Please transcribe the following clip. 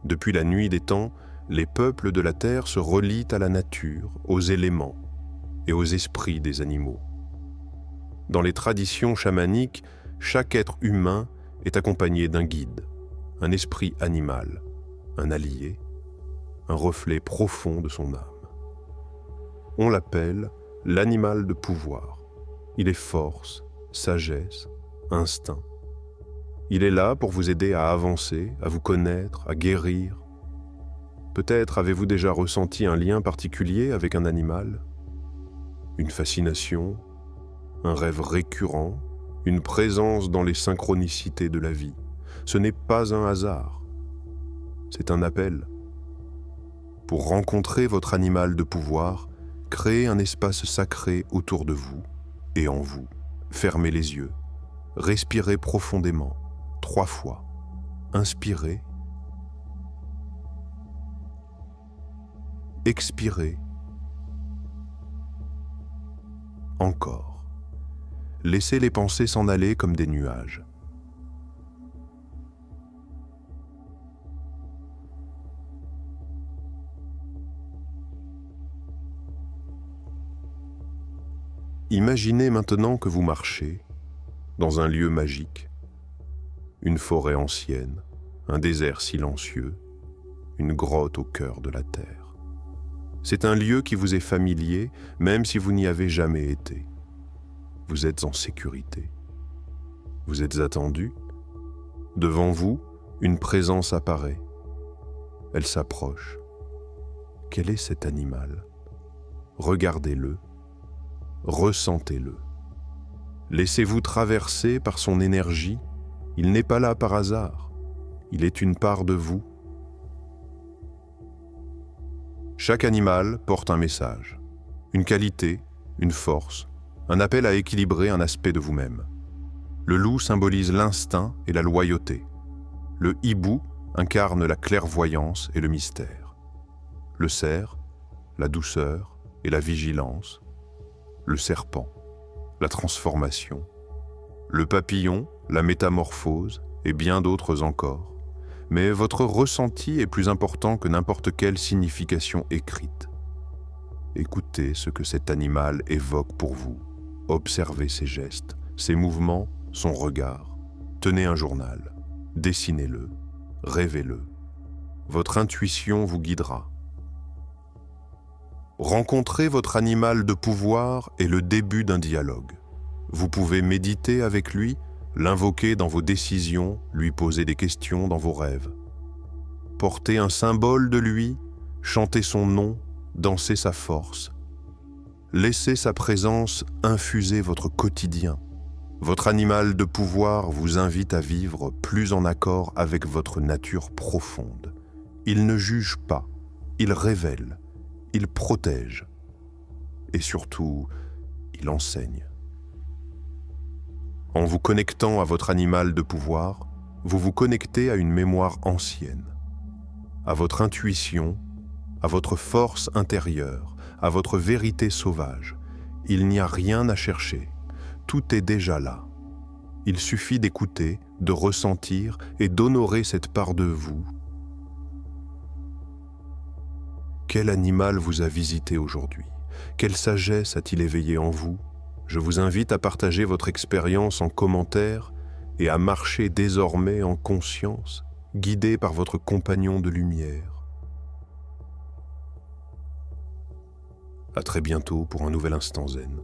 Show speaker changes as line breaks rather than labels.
Depuis la nuit des temps, les peuples de la terre se relient à la nature, aux éléments et aux esprits des animaux. Dans les traditions chamaniques, chaque être humain est accompagné d'un guide, un esprit animal, un allié, un reflet profond de son âme. On l'appelle l'animal de pouvoir. Il est force, sagesse, instinct. Il est là pour vous aider à avancer, à vous connaître, à guérir. Peut-être avez-vous déjà ressenti un lien particulier avec un animal, une fascination, un rêve récurrent, une présence dans les synchronicités de la vie. Ce n'est pas un hasard, c'est un appel. Pour rencontrer votre animal de pouvoir, créez un espace sacré autour de vous et en vous. Fermez les yeux, respirez profondément, 3 fois. Inspirez, expirez, encore. Laissez les pensées s'en aller comme des nuages. Imaginez maintenant que vous marchez dans un lieu magique, une forêt ancienne, un désert silencieux, une grotte au cœur de la terre. C'est un lieu qui vous est familier, même si vous n'y avez jamais été. Vous êtes en sécurité. Vous êtes attendu. Devant vous, une présence apparaît. Elle s'approche. Quel est cet animal? Regardez-le. Ressentez-le. Laissez-vous traverser par son énergie. Il n'est pas là par hasard. Il est une part de vous. Chaque animal porte un message, une qualité, une force, un appel à équilibrer un aspect de vous-même. Le loup symbolise l'instinct et la loyauté. Le hibou incarne la clairvoyance et le mystère. Le cerf, la douceur et la vigilance. Le serpent, la transformation. Le papillon, la métamorphose et bien d'autres encore. Mais votre ressenti est plus important que n'importe quelle signification écrite. Écoutez ce que cet animal évoque pour vous. Observez ses gestes, ses mouvements, son regard. Tenez un journal, dessinez-le, rêvez-le. Votre intuition vous guidera. Rencontrer votre animal de pouvoir est le début d'un dialogue. Vous pouvez méditer avec lui, l'invoquer dans vos décisions, lui poser des questions dans vos rêves. Porter un symbole de lui, chanter son nom, danser sa force. Laissez sa présence infuser votre quotidien. Votre animal de pouvoir vous invite à vivre plus en accord avec votre nature profonde. Il ne juge pas, il révèle, il protège et surtout, il enseigne. En vous connectant à votre animal de pouvoir, vous vous connectez à une mémoire ancienne, à votre intuition, à votre force intérieure, à votre vérité sauvage. Il n'y a rien à chercher, tout est déjà là. Il suffit d'écouter, de ressentir et d'honorer cette part de vous. Quel animal vous a visité aujourd'hui? Quelle sagesse a-t-il éveillé en vous? Je vous invite à partager votre expérience en commentaire et à marcher désormais en conscience, guidé par votre compagnon de lumière. À très bientôt pour un nouvel instant zen.